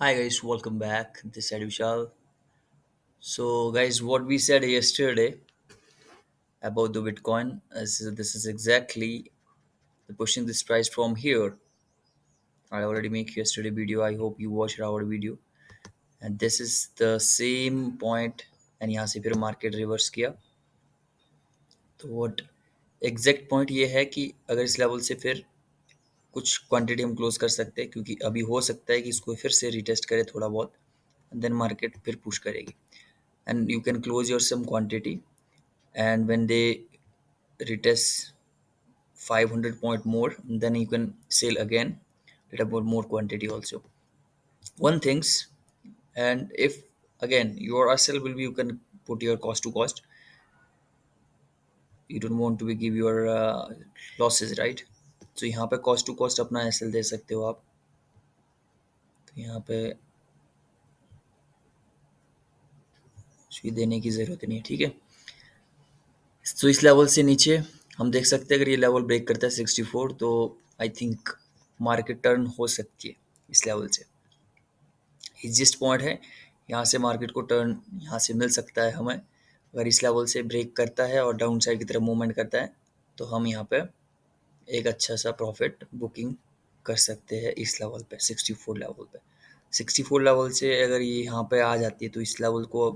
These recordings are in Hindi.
Hi guys, welcome back. This is Vishal. So guys, what we said yesterday about the Bitcoin this is exactly the pushing this price from here. I already make yesterday video. I hope you watched our video. And this is the same point. And यहाँ से फिर मार्केट रिवर्स किया. तो what एग्जैक्ट पॉइंट ये है कि अगर इस लेवल से फिर कुछ क्वांटिटी हम क्लोज कर सकते हैं क्योंकि अभी हो सकता है कि इसको फिर से रिटेस्ट करे थोड़ा बहुत देन मार्केट फिर पुश करेगी and you can close your some quantity and when they retest 500 point more then you can sell again little bit more quantity also one things. And if again your sell will be, you can put your cost to cost. You don't want to be give your losses, right? So यहाँ पे cost to cost अपना एसएल दे सकते हो आप. तो यहाँ पे कुछ भी देने की ज़रूरत नहीं है, ठीक है. तो इस लेवल से नीचे हम देख सकते हैं अगर ये लेवल ब्रेक करता है 64 तो आई थिंक मार्केट टर्न हो सकती है इस लेवल से. इजिएस्ट पॉइंट है, यहाँ से मार्केट को टर्न यहाँ से मिल सकता है हमें. अगर इस लेवल से ब्रेक करता है और डाउन साइड की तरफ मूवमेंट करता है तो हम यहाँ पे एक अच्छा सा प्रॉफिट बुकिंग कर सकते हैं इस लेवल पे 64 लेवल पे. 64 लेवल से अगर ये यहाँ पे आ जाती है तो इस लेवल को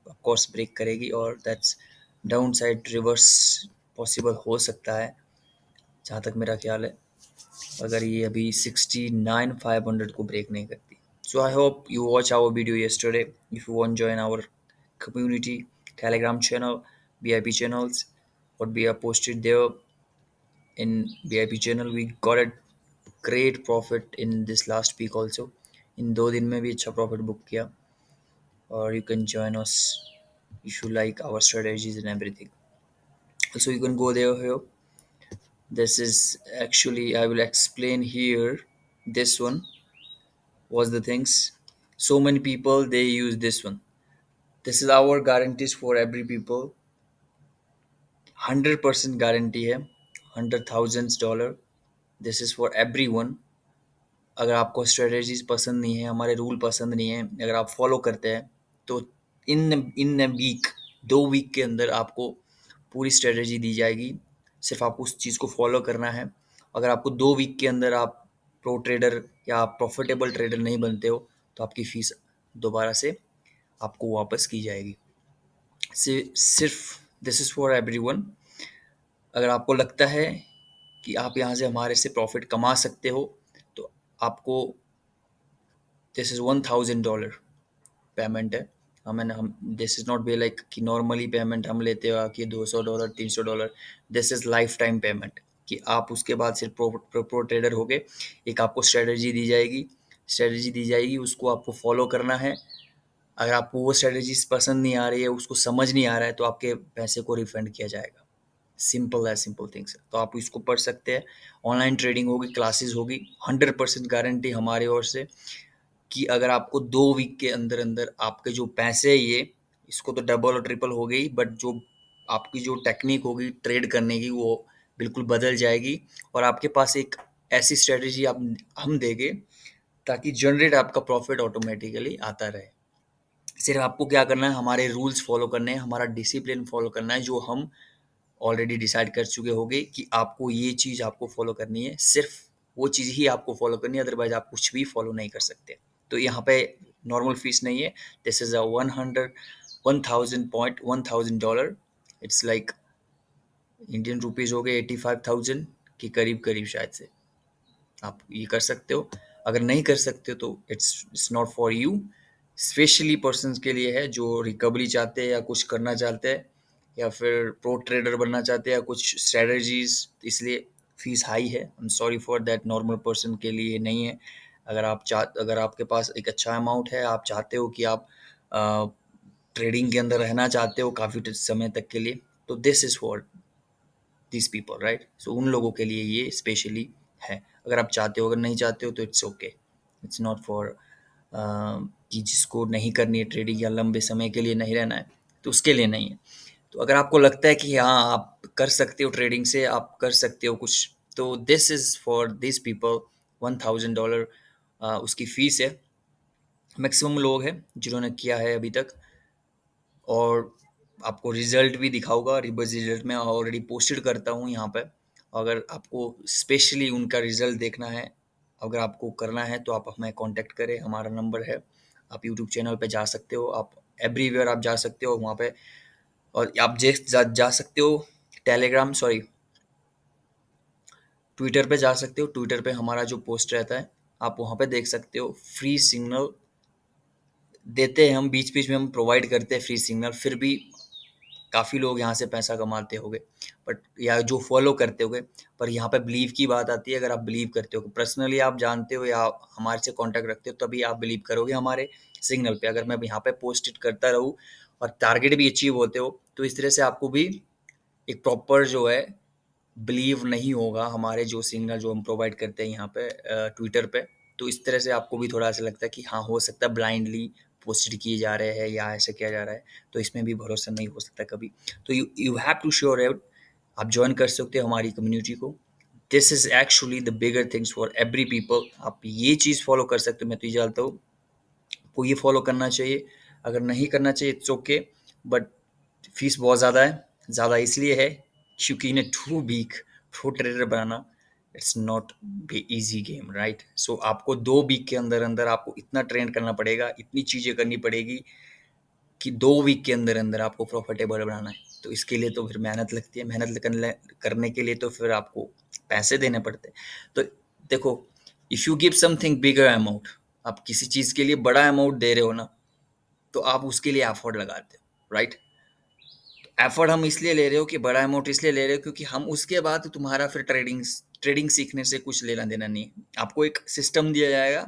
ऑफकोर्स ब्रेक करेगी और that's down side reverse possible हो सकता है जहाँ तक मेरा ख्याल है, अगर ये अभी 69,500 को ब्रेक नहीं करती. So I hope you watch our video yesterday. If you want to join our community Telegram channel, VIP channels, what we are posted there in VIP channel, we got a great profit in this last week also. In 2 दिन में भी अच्छा profit book किया. Or you can join us if you like our strategies and everything. Also you can go there here. This is actually I will explain here. This one was the things. So many people they use this one. This is our guarantees for every people. 100% guarantee है. 100,000 dollar. This is for every one. अगर आपको स्ट्रेटजीज पसंद नहीं है, हमारे रूल पसंद नहीं है, अगर आप फॉलो करते हैं तो इन इन वीक 2 वीक के अंदर आपको पूरी स्ट्रेटजी दी जाएगी. सिर्फ आपको उस चीज़ को फॉलो करना है. अगर आपको 2 वीक के अंदर आप प्रो ट्रेडर या आप प्रॉफिटेबल ट्रेडर नहीं बनते हो तो आपकी फ़ीस दोबारा से आपको वापस की जाएगी. सिर्फ दिस इज़ फॉर एवरीवन. अगर आपको लगता है कि आप यहाँ से हमारे से प्रॉफिट कमा सकते हो तो आपको दिस इज़ $1,000 पेमेंट है. हम this is not be like कि नॉर्मली पेमेंट हम लेते हो कि $200 $300. This is life time payment कि आप उसके बाद सिर्फ प्रो ट्रेडर हो गए. एक आपको स्ट्रेटजी दी जाएगी उसको आपको फॉलो करना है. अगर आपको वो स्ट्रेटजीज पसंद नहीं आ रही है, उसको समझ नहीं आ रहा है तो आपके पैसे को रिफंड किया जाएगा. सिंपल है, सिंपल थिंग्स है. तो आप इसको पढ़ सकते हैं. ऑनलाइन ट्रेडिंग होगी, क्लासेस होगी. 100% गारंटी हमारी ओर से कि अगर आपको 2 वीक के अंदर अंदर आपके जो पैसे है ये इसको तो डबल और ट्रिपल हो गई, बट जो आपकी जो टेक्निक होगी ट्रेड करने की वो बिल्कुल बदल जाएगी. और आपके पास एक ऐसी स्ट्रेटजी आप हम देंगे ताकि जनरेट आपका प्रॉफिट ऑटोमेटिकली आता रहे. सिर्फ आपको क्या करना है, हमारे रूल्स फॉलो करने हैं, हमारा डिसिप्लिन फॉलो करना है जो हम ऑलरेडी डिसाइड कर चुके होंगे कि आपको ये चीज़ आपको फॉलो करनी है. सिर्फ वो चीज़ ही आपको फॉलो करनी है, अदरवाइज आप कुछ भी फॉलो नहीं कर सकते. तो यहाँ पे नॉर्मल फीस नहीं है. This is a 1,000 $1,000. It's like Indian rupees हो गए 85,000 के करीब करीब शायद से. आप ये कर सकते हो. अगर नहीं कर सकते हो तो it's not for you. Specially persons के लिए है जो रिकवरी चाहते हैं या कुछ करना चाहते हैं या फिर प्रो ट्रेडर बनना चाहते हैं या कुछ स्ट्रेटजीज. इसलिए फीस हाई है. I am sorry for that. Normal person के लिए नहीं है. अगर आपके पास एक अच्छा अमाउंट है, आप चाहते हो कि आप ट्रेडिंग के अंदर रहना चाहते हो काफ़ी समय तक के लिए, तो this is for this people, right. So उन लोगों के लिए ये स्पेशली है. अगर आप चाहते हो, अगर नहीं चाहते हो तो it's okay. It's not for कि जिसको नहीं करनी है ट्रेडिंग या लंबे समय के लिए नहीं रहना है तो उसके लिए नहीं है. तो अगर आपको लगता है कि हाँ आप कर सकते हो ट्रेडिंग से, आप कर सकते हो कुछ, तो this is for this people. $1,000 उसकी फ़ीस है. मैक्सिमम लोग हैं जिन्होंने किया है अभी तक, और आपको रिजल्ट भी दिखाऊंगा। रिजल्ट मैं ऑलरेडी पोस्टेड करता हूँ यहाँ पे। अगर आपको स्पेशली उनका रिजल्ट देखना है, अगर आपको करना है, तो आप हमें कांटेक्ट करें, हमारा नंबर है। आप यूट्यूब चैनल पे जा सकते हो, आप एवरीवेयर आप जा सकते हो वहाँ पे। और आप जा सकते हो टेलीग्राम, सॉरी, ट्विटर पे जा सकते हो। ट्विटर पे हमारा जो पोस्ट रहता है, आप वहाँ पे देख सकते हो। फ्री सिग्नल देते हैं हम, बीच बीच में हम प्रोवाइड करते हैं फ्री सिग्नल, फिर भी काफ़ी लोग यहाँ से पैसा कमाते होंगे, बट या जो फॉलो करते होंगे। पर यहाँ पे बिलीव की बात आती है। अगर आप बिलीव करते हो, पर्सनली आप जानते हो या हमारे से कांटेक्ट रखते हो, तभी आप बिलीव करोगे हमारे सिग्नल पे। अगर मैं यहाँ पे पोस्ट करता रहूँ और टारगेट भी अचीव होते हो, तो इस तरह से आपको भी एक प्रॉपर जो है बिलीव नहीं होगा हमारे जो सिग्नल जो हम प्रोवाइड करते हैं यहाँ पे ट्विटर पे। तो इस तरह से आपको भी थोड़ा ऐसा लगता है कि हाँ, हो सकता है ब्लाइंडली पोस्टेड किए जा रहे हैं या ऐसे किया जा रहा है, तो इसमें भी भरोसा नहीं हो सकता कभी। तो you you have to sure out. आप ज्वाइन कर सकते हो हमारी कम्युनिटी को। This is actually the bigger things for every people. आप ये चीज़ फॉलो कर सकते हो, मैं तो ये जानता हूँ आपको ये फॉलो करना चाहिए। अगर नहीं करना चाहिए इट्स ओके, बट फीस बहुत ज़्यादा है। ज़्यादा इसलिए है क्योंकि इन्हें टू वीक प्रो ट्रेडर बनाना, it's not be easy game, right. So आपको 2 वीक के अंदर अंदर आपको इतना ट्रेन करना पड़ेगा, इतनी चीज़ें करनी पड़ेगी कि 2 वीक के अंदर अंदर आपको प्रॉफिटेबल बनाना है। तो इसके लिए तो फिर मेहनत लगती है। मेहनत करने के लिए तो फिर आपको पैसे देने पड़ते हैं। तो देखो, if you give something bigger amount, आप किसी चीज़ के लिए बड़ा अमाउंट दे रहे हो ना, तो आप उसके लिए एफर्ट लगाते हो, राइट। एफर्ट हम इसलिए ले रहे हो कि बड़ा अमाउंट इसलिए ले रहे हो क्योंकि हम उसके बाद तुम्हारा फिर ट्रेडिंग ट्रेडिंग सीखने से कुछ लेना देना नहीं है। आपको एक सिस्टम दिया जाएगा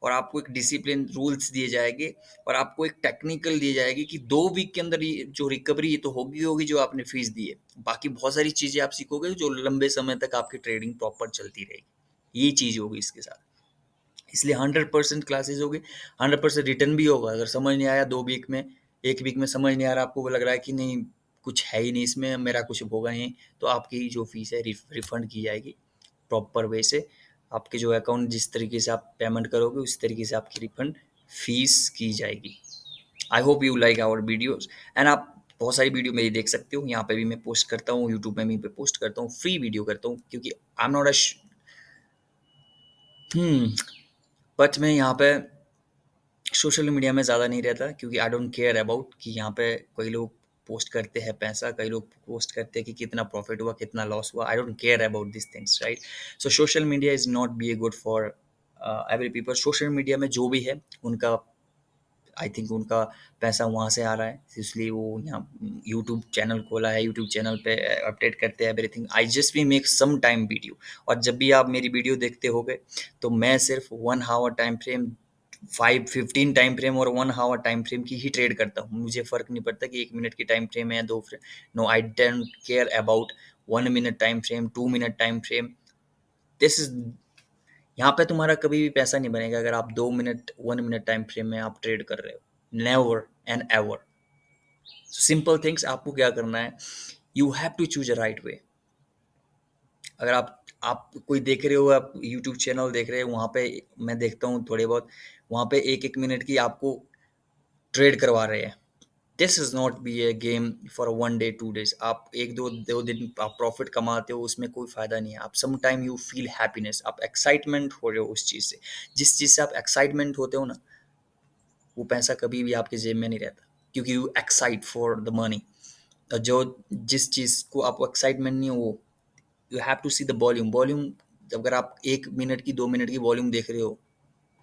और आपको एक डिसिप्लिन रूल्स दिए जाएंगे और आपको एक टेक्निकल दी जाएगी कि 2 वीक के अंदर ये जो रिकवरी ये तो होगी होगी जो आपने फीस दी है। बाकी बहुत सारी चीज़ें आप सीखोगे जो लंबे समय तक आपकी ट्रेडिंग प्रॉपर चलती रहेगी। ये चीज़ होगी इसके साथ। इसलिए 100% क्लासेस होगी, 100% रिटर्न भी होगा। अगर समझ नहीं आया 2 वीक में, 1 वीक में समझ नहीं आ रहा, आपको लग रहा है कि नहीं कुछ है ही नहीं इसमें, मेरा कुछ होगा नहीं, तो आपकी जो फीस है रिफंड की जाएगी प्रॉपर वे से। आपके जो अकाउंट जिस तरीके से आप पेमेंट करोगे उस तरीके से आपकी रिफंड फीस की जाएगी। I hope you like our videos. And आप बहुत सारी वीडियो मेरी देख सकते हो, यहाँ पे भी मैं पोस्ट करता हूँ, यूट्यूब में भी पे पोस्ट करता हूँ, फ्री वीडियो करता हूँ, क्योंकि आई एम नॉट हम्म बट मैं यहाँ पे सोशल मीडिया में ज़्यादा नहीं रहता, क्योंकि आई डोंट केयर अबाउट कि यहाँ पे कोई लोग पोस्ट करते हैं पैसा, कई लोग पोस्ट करते हैं कि कितना प्रॉफिट हुआ कितना लॉस हुआ। आई don't care about this things, right. So social media is not be a good for every people. Social media में जो भी है उनका, आई थिंक उनका पैसा वहाँ से आ रहा है, इसलिए वो यहाँ यूट्यूब चैनल खोला है, यूट्यूब चैनल पे अपडेट करते हैं एवरीथिंग। आई जस्ट भी मेक सम टाइम वीडियो। और जब भी आप मेरी वीडियो देखते होगे, तो मैं सिर्फ 1 hour time frame, 5-15 time frame और 1 आवर टाइम फ्रेम की ही ट्रेड करता हूँ। मुझे फ़र्क नहीं पड़ता कि 1 मिनट की टाइम फ्रेम है या 2 frame. No, I don't care about 1 minute time frame, 2 minute time frame. This is, यहाँ पे तुम्हारा कभी भी पैसा नहीं बनेगा अगर आप 2 मिनट 1 मिनट टाइम फ्रेम में आप ट्रेड कर रहे हो। Never and ever. Simple things आपको क्या करना है, you have to choose a right way. अगर आप कोई देख रहे हो, आप यूट्यूब चैनल देख रहे हो, वहाँ पे मैं देखता हूँ थोड़े बहुत, वहाँ पे 1-1 मिनट की आपको ट्रेड करवा रहे हैं। This is not be A game for 1 day 2 days. आप एक दो दो दिन आप प्रॉफिट कमाते हो, उसमें कोई फायदा नहीं है। आप some time you feel happiness, आप एक्साइटमेंट हो रहे हो उस चीज़ से। जिस चीज़ से आप एक्साइटमेंट होते हो ना, वो पैसा कभी भी आपके जेब में नहीं रहता, क्योंकि you excite for the money. जो जिस चीज़ को आपको एक्साइटमेंट नहीं हो, वो you have to see the volume. Volume, अगर आप 1 मिनट की 2 मिनट की वॉल्यूम देख रहे हो,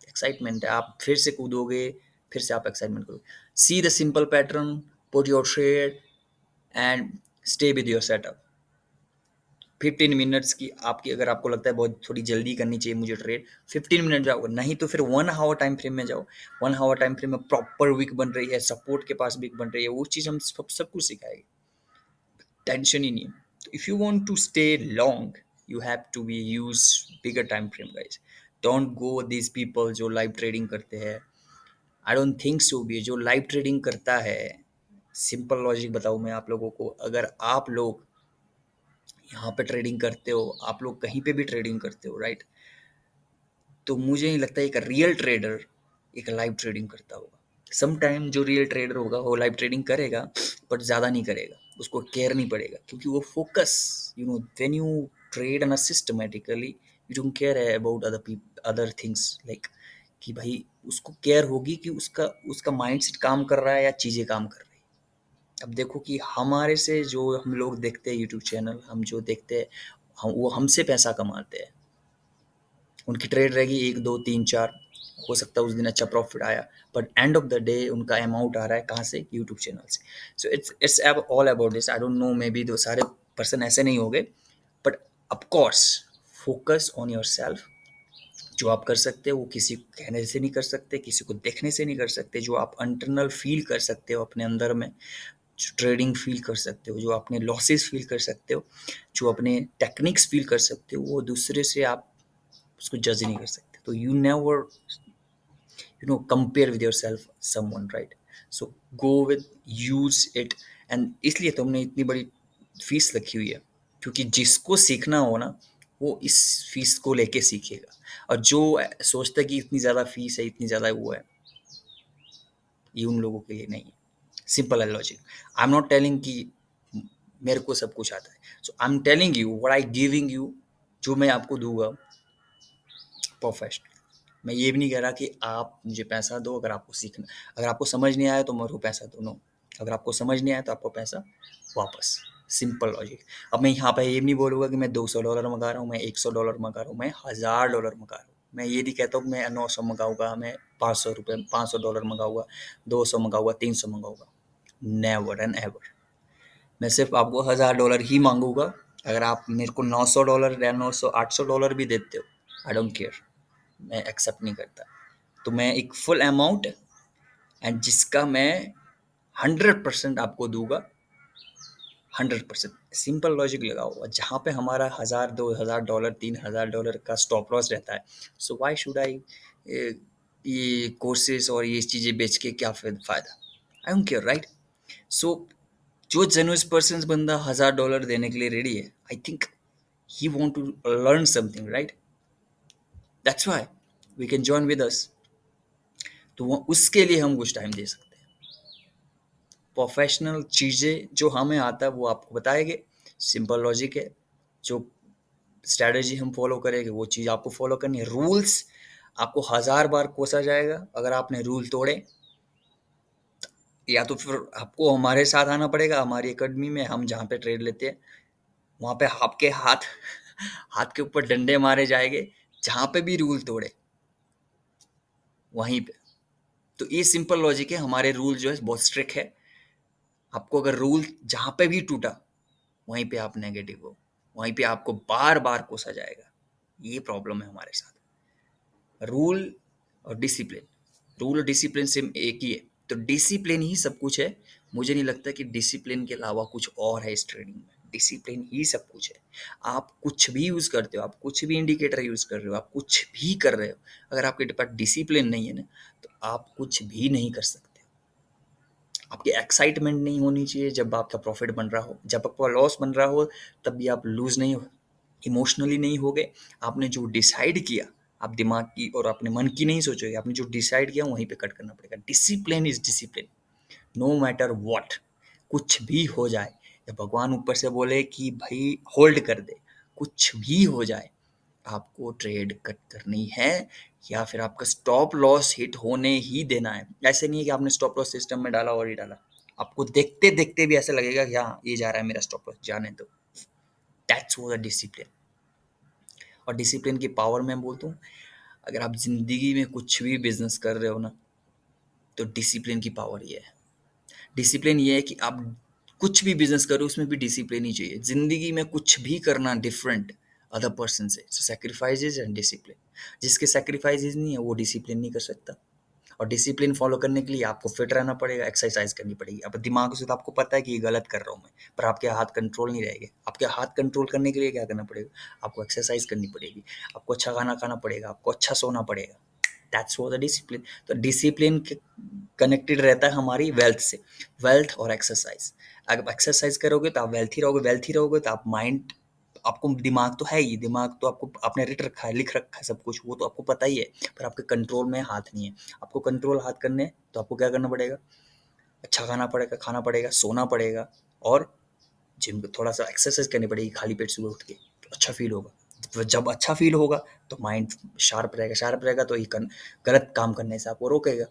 एक्साइटमेंट है, आप फिर से कूदोगे, फिर से आप एक्साइटमेंट करोगे। See the simple pattern, put your trade and stay with your setup. 15 minutes की आपकी, अगर आपको लगता है बहुत थोड़ी जल्दी करनी चाहिए मुझे ट्रेड, 15 मिनट जाओगे, नहीं तो फिर 1 आवर टाइम फ्रेम में जाओ। 1 आवर टाइम फ्रेम में प्रॉपर विक बन रही है, सपोर्ट के पास विक बन रही है, वो चीज़ हम सब कुछ सिखाएंगे। टेंशन ही नहीं है। तो if you want to stay long, you have to be use bigger time frame guys. Don't go this people जो लाइव ट्रेडिंग करते हैं। आई डोंट थिंक सो भी जो लाइव ट्रेडिंग करता है। सिंपल लॉजिक बताऊँ मैं आप लोगों को, अगर आप लोग यहाँ पे ट्रेडिंग करते हो, आप लोग कहीं पे भी ट्रेडिंग करते हो, राइट, तो मुझे नहीं लगता एक रियल ट्रेडर एक लाइव ट्रेडिंग करता होगा। सम टाइम जो रियल ट्रेडर होगा वो लाइव ट्रेडिंग करेगा, बट ज़्यादा नहीं करेगा, उसको केयर नहीं पड़ेगा, क्योंकि वो focus, you know, when you trade on a systematically you don't care about other things, like कि भाई उसको केयर होगी कि उसका उसका माइंडसेट काम कर रहा है या चीज़ें काम कर रही है। अब देखो कि हमारे से जो हम लोग देखते हैं यूट्यूब चैनल, हम जो देखते हैं, हम वो हमसे पैसा कमाते हैं। उनकी ट्रेड रहेगी एक दो तीन चार, हो सकता है उस दिन अच्छा प्रॉफिट आया, but end of the day उनका अमाउंट आ रहा है कहाँ से? यूट्यूब चैनल से। So it's all about this. I don't know, may be दो सारे पर्सन ऐसे नहीं होंगे, but of course focus on your self. जो आप कर सकते हो वो किसी को कहने से नहीं कर सकते, किसी को देखने से नहीं कर सकते। जो आप इंटरनल फील कर सकते हो अपने अंदर में, जो ट्रेडिंग फील कर सकते हो, जो अपने लॉसेस फील कर सकते हो, जो अपने टेक्निक्स फील कर सकते हो, वो दूसरे से आप उसको जज नहीं कर सकते। तो you never compare with your self someone, right? So go with, use it. And इसलिए तुमने इतनी बड़ी फीस रखी हुई है, क्योंकि जिसको सीखना हो ना, वो इस फीस को लेके सीखेगा। और जो सोचता है कि इतनी ज़्यादा फीस है, इतनी ज़्यादा वो है, ये उन लोगों के लिए नहीं है। सिंपल है logic. I am not telling कि मेरे को सब कुछ आता है। So I am telling you what I giving you, जो मैं आपको दूंगा प्रोफेशनल। मैं ये भी नहीं कह रहा कि आप मुझे पैसा दो अगर आपको सीखना, अगर आपको समझ नहीं आया तो मेरे को पैसा दो, नो। अगर आपको समझ नहीं आया तो आपको पैसा वापस। Simple logic. अब मैं यहाँ पे ये भी नहीं बोलूँगा कि मैं $200 मंगा रहा हूँ, मैं $100 मंगा रहा हूँ, मैं $1000 मंगा रहा हूँ। मैं ये नहीं कहता हूँ मैं 900 मंगाऊंगा, मैं $500 मंगाऊंगा, 200 मंगाऊंगा, 300 मंगाऊंगा। Never and ever. मैं सिर्फ आपको $1000 ही मांगूंगा। अगर आप मेरे को $900 या 900 $800 भी देते हो, आई डोंट केयर, मैं एक्सेप्ट नहीं करता। तो मैं एक फुल अमाउंट एंड जिसका मैं 100% आपको दूंगा, 100%। सिंपल लॉजिक लगाओ। और जहाँ पे हमारा 1000 $2000 $3000 का स्टॉप लॉस रहता है, सो व्हाई शुड आई ये कोर्सेज और ये चीज़ें बेच के क्या फ़ायदा? I don't care, right? So जो जेन्युइन पर्सन बंदा $1000 देने के लिए रेडी है, I think he want to learn something, right? That's why we can join with us. तो वो उसके लिए हम कुछ टाइम दे सकते हैं। प्रोफेशनल चीज़ें जो हमें आता है वो आपको बताएंगे। सिंपल लॉजिक है। जो स्ट्रैटेजी हम फॉलो करेंगे वो चीज़ आपको फॉलो करनी है। रूल्स आपको 1000 बार कोसा जाएगा, अगर आपने रूल तोड़े, या तो फिर आपको हमारे साथ आना पड़ेगा, हमारी एकेडमी में हम जहाँ पे ट्रेड लेते हैं, वहाँ पे आपके हाथ हाथ के ऊपर डंडे मारे जाएंगे। जहाँ पे भी रूल तोड़े वहीं पे। तो ये सिंपल लॉजिक है। हमारे रूल जो है बहुत स्ट्रिक्ट है। आपको अगर रूल जहाँ पे भी टूटा, वहीं पे आप नेगेटिव हो, वहीं पे आपको बार बार कोसा जाएगा। ये प्रॉब्लम है हमारे साथ। रूल और डिसिप्लिन, रूल और डिसिप्लिन सेम एक ही है। तो डिसिप्लिन ही सब कुछ है। मुझे नहीं लगता कि डिसिप्लिन के अलावा कुछ और है इस ट्रेडिंग में। डिसिप्लिन ही सब कुछ है। आप कुछ भी यूज़ करते हो, आप कुछ भी इंडिकेटर यूज़ कर रहे हो, आप कुछ भी कर रहे हो, अगर आपके पास डिसिप्लिन नहीं है ना, तो आप कुछ भी नहीं कर सकते। आपकी एक्साइटमेंट नहीं होनी चाहिए जब आपका प्रॉफिट बन रहा हो, जब आपका लॉस बन रहा हो तब भी आप लूज नहीं हो, इमोशनली नहीं हो गए। आपने जो डिसाइड किया, आप दिमाग की और अपने मन की नहीं सोचोगे, आपने जो डिसाइड किया वहीं पे कट करना पड़ेगा। Discipline is discipline, no matter what, कुछ भी हो जाए, या भगवान ऊपर से बोले कि भाई होल्ड कर दे, कुछ भी हो जाए, आपको ट्रेड कट करनी है, या फिर आपका स्टॉप लॉस हिट होने ही देना है। ऐसे नहीं है कि आपने स्टॉप लॉस सिस्टम में डाला और ही डाला, आपको देखते देखते भी ऐसा लगेगा कि हाँ ये जा रहा है मेरा स्टॉप लॉस, जाने दो। दैट्स वो द डिसिप्लिन। और डिसिप्लिन की पावर मैं बोलता हूँ, अगर आप जिंदगी में कुछ भी बिजनेस कर रहे हो ना, तो डिसिप्लिन की पावर ये है। डिसिप्लिन ये है कि आप कुछ भी बिजनेस करो उसमें भी डिसिप्लिन ही चाहिए। जिंदगी में कुछ भी करना डिफरेंट अदर पर्सन से, सो सैक्रिफाइसेस एंड डिसिप्लिन। जिसके सैक्रिफाइसेस नहीं है वो डिसिप्लिन नहीं कर सकता। और डिसिप्लिन फॉलो करने के लिए आपको फिट रहना पड़ेगा, एक्सरसाइज करनी पड़ेगी। अब दिमाग से तो आपको पता है कि ये गलत कर रहा हूँ मैं, पर आपके हाथ कंट्रोल नहीं रहेंगे। आपके हाथ कंट्रोल करने के लिए क्या करना पड़ेगा? आपको एक्सरसाइज करनी पड़ेगी, आपको अच्छा खाना खाना पड़ेगा, आपको अच्छा सोना पड़ेगा। दैट्स वो द डिसिप्लिन। तो डिसिप्लिन कनेक्टेड रहता है हमारी वेल्थ से, वेल्थ और एक्सरसाइज। अगर एक्सरसाइज करोगे तो आप वेल्थी रहोगे, वेल्थी रहोगे तो आप माइंड आपको दिमाग तो है ही, दिमाग तो आपको आपने रट रखा है, लिख रखा है सब कुछ, वो तो आपको पता ही है, पर आपके कंट्रोल में हाथ नहीं है। आपको कंट्रोल हाथ करने हैं, तो आपको क्या करना पड़ेगा? अच्छा खाना पड़ेगा, सोना पड़ेगा, और जिम थोड़ा सा एक्सरसाइज करनी पड़ेगी खाली पेट सुबह उठ के, तो अच्छा फील होगा। तो जब अच्छा फील होगा तो माइंड शार्प रहेगा, तो ये गलत काम करने से आपको रोकेगा।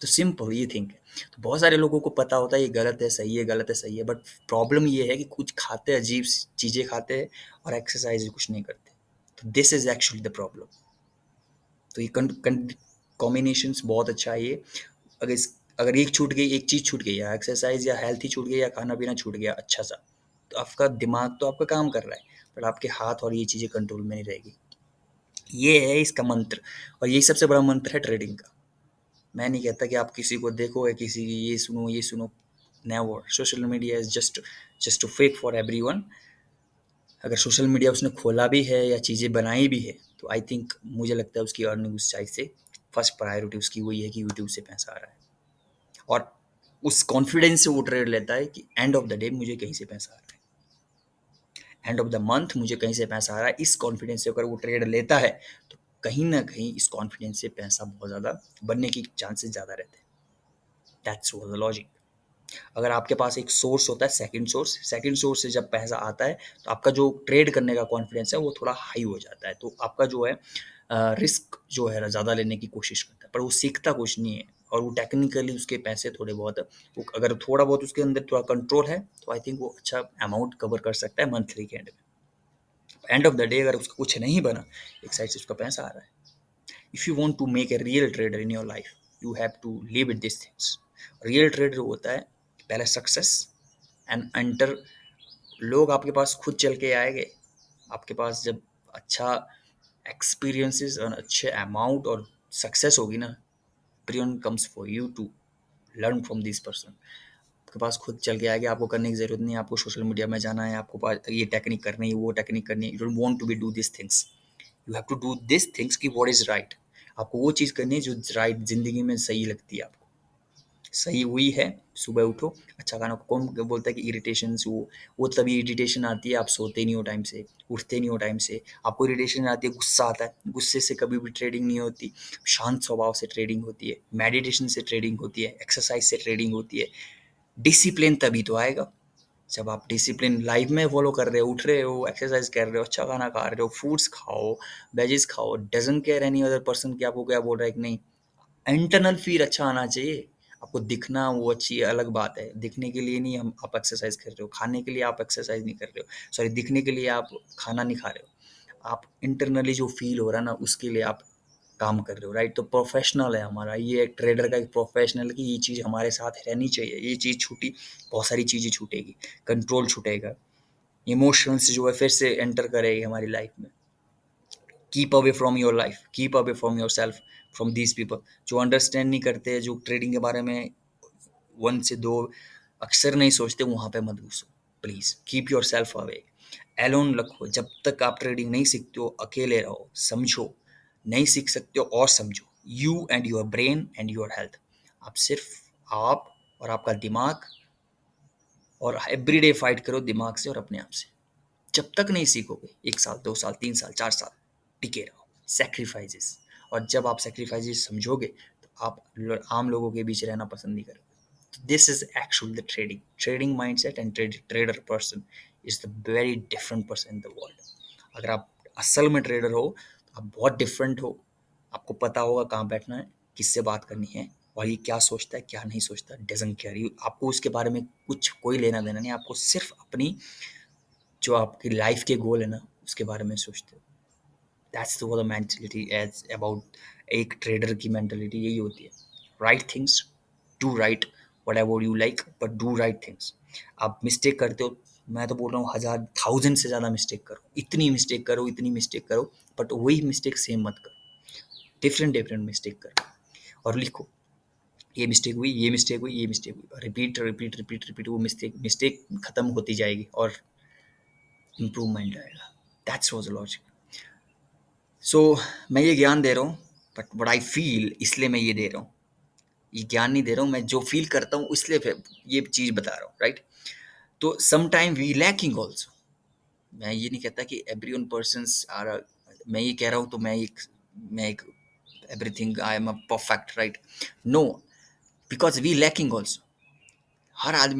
तो सिंपल ये थिंक है। तो बहुत सारे लोगों को पता होता है ये गलत है, सही है, गलत है, सही है, बट प्रॉब्लम ये है कि कुछ खाते हैं, अजीब चीज़ें खाते हैं और एक्सरसाइज कुछ नहीं करते। तो this is actually the problem. तो ये कॉम्बिनेशंस बहुत अच्छा है ये। अगर अगर एक छूट गई, एक चीज़ छूट गई, या एक्सरसाइज या हेल्थ ही छूट गई, या खाना पीना छूट गया अच्छा सा, तो आपका दिमाग तो आपका काम कर रहा है, बट आपके हाथ और ये चीज़ें कंट्रोल में नहीं रहेगी। ये है इसका मंत्र। और यही सबसे बड़ा मंत्र है ट्रेडिंग का। मैं नहीं कहता कि आप किसी को देखो या किसी की ये सुनो। Never. Social media is just too fake for everyone. अगर सोशल मीडिया उसने खोला भी है या चीज़ें बनाई भी है, तो आई थिंक मुझे लगता है उसकी अर्निंग उस साइड से फर्स्ट प्रायोरिटी उसकी वही है कि यूट्यूब से पैसा आ रहा है, और उस कॉन्फिडेंस से वो ट्रेड लेता है कि एंड ऑफ द डे मुझे कहीं से पैसा आ रहा है, एंड ऑफ द मंथ मुझे कहीं से पैसा आ रहा है। इस कॉन्फिडेंस से अगर वो ट्रेड लेता है, तो कहीं ना कहीं इस कॉन्फिडेंस से पैसा बहुत ज़्यादा बनने की चांसेस ज़्यादा रहते हैं। That's the logic. अगर आपके पास एक सोर्स होता है, सेकंड सोर्स से जब पैसा आता है, तो आपका जो ट्रेड करने का कॉन्फिडेंस है वो थोड़ा हाई हो जाता है, तो आपका जो है रिस्क जो है ज़्यादा लेने की कोशिश करता है, पर वो सीखता कुछ नहीं है, और वो टेक्निकली उसके पैसे थोड़े बहुत, वो अगर थोड़ा बहुत उसके अंदर थोड़ा कंट्रोल है, तो आई थिंक वो अच्छा अमाउंट कवर कर सकता है मंथली के एंड में। एंड ऑफ द डे अगर उसका कुछ नहीं बना, एक साइड से उसका पैसा आ रहा है। If you want to make a real trader in your life, you have to live with this things. Real trader होता है पहले सक्सेस एंड एंटर। लोग आपके पास खुद चल के आएंगे आपके पास जब अच्छा एक्सपीरियंसेस और अच्छे अमाउंट और सक्सेस होगी ना। Everyone comes for you to learn from this person. आपके पास खुद चल के आएगा, आपको करने की जरूरत नहीं है, आपको सोशल मीडिया में जाना है, आपको पास ये टेक्निक करनी है, वो टेक्निक करनी है। You don't want to be do this things, you have to do this things की व्हाट इज राइट। आपको वो चीज़ करनी है जो राइट जिंदगी में सही लगती है आपको। सही हुई है, सुबह उठो, अच्छा खाना। कौन बोलता है कि इरिटेशन वो तभी इरिटेशन आती है, आप सोते नहीं हो टाइम से, उठते नहीं हो टाइम से, आपको इरिटेशन आती है, गुस्सा आता है, गुस्से से कभी भी ट्रेडिंग नहीं होती। शांत स्वभाव से ट्रेडिंग होती है, मेडिटेशन से ट्रेडिंग होती है, एक्सरसाइज से ट्रेडिंग होती है। डिसिप्लिन तभी तो आएगा जब आप डिसिप्लिन लाइफ में फॉलो कर रहे हो, उठ रहे हो, एक्सरसाइज कर रहे हो, अच्छा खाना खा रहे हो, फ्रूट्स खाओ, वेजेस खाओ, doesn't care any other person कि आपको क्या बोल रहा है कि नहीं। इंटरनल फील अच्छा आना चाहिए। आपको दिखना वो अच्छी अलग बात है, दिखने के लिए नहीं हम आप एक्सरसाइज कर रहे हो, खाने के लिए आप एक्सरसाइज नहीं कर रहे हो, सॉरी दिखने के लिए आप खाना नहीं खा रहे हो, आप इंटरनली जो फील हो रहा है ना उसके लिए आप काम कर रहे हो, राइट। तो प्रोफेशनल है हमारा ये, एक ट्रेडर का एक प्रोफेशनल की ये चीज़ हमारे साथ रहनी चाहिए। ये चीज़ छूटी, बहुत सारी चीज़ें छूटेगी, कंट्रोल छूटेगा, इमोशंस जो है फिर से एंटर करेगी हमारी लाइफ में। Keep away from your life, keep away from your self, from these people जो अंडरस्टैंड नहीं करते, जो ट्रेडिंग के बारे में वन से दो अक्सर नहीं सोचते, वहाँ पे मत घुसो। Please keep yourself away, alone रखो। जब तक आप ट्रेडिंग नहीं सीखते हो, अकेले रहो, समझो। नहीं सीख सकते हो और समझो। You and your brain and your health. आप सिर्फ आप और आपका दिमाग, और एवरीडे फाइट करो दिमाग से और अपने आप से। जब तक नहीं सीखोगे, 1 साल, 2 साल, 3 साल, 4 साल, टिके रहो। सेक्रीफाइसेस। और जब आप सेक्रीफाइसेस समझोगे, तो आप आम लोगों के बीच रहना पसंद नहीं करोगे। This is actually the trading mindset and trader person is the very different person in the world. अगर आप असल में ट्रेडर हो, तो आप बहुत डिफरेंट हो। आपको पता होगा कहाँ बैठना है, किससे बात करनी है, और ये क्या सोचता है क्या नहीं सोचता, डजंट केयर। आपको उसके बारे में कुछ कोई लेना देना नहीं, आपको सिर्फ अपनी जो आपकी लाइफ के गोल है ना उसके बारे में सोचते हो। That's the mentality as about. एक ट्रेडर की मेंटलिटी यही होती है, right things, do right whatever you like, but do right things. आप मिस्टेक करते हो, मैं तो बोल रहा हूँ 1000 1000 से ज़्यादा मिस्टेक करो, इतनी मिस्टेक करो, बट वही मिस्टेक सेम मत करो। डिफरेंट डिफरेंट मिस्टेक करो और लिखो, ये मिस्टेक हुई, ये मिस्टेक हुई, ये मिस्टेक हुई, रिपीट रिपीट रिपीट रिपीट, वो मिस्टेक मिस्टेक खत्म होती जाएगी और इम्प्रूवमेंट आएगा। That's was logic. सो मैं ये ज्ञान दे रहा हूँ, बट वट आई फील, इसलिए मैं ये दे रहा हूँ। ये ज्ञान नहीं दे रहा हूँ, मैं जो फील करता हूँ इसलिए फिर ये चीज़ बता रहा हूँ, राइट। तो some time we lacking also, मैं ये नहीं कहता कि एवरी वन पर्सन्स आर, मैं ये कह रहा हूँ तो मैं एक everything I am a perfect, right? No, because we lacking also. हर आदमी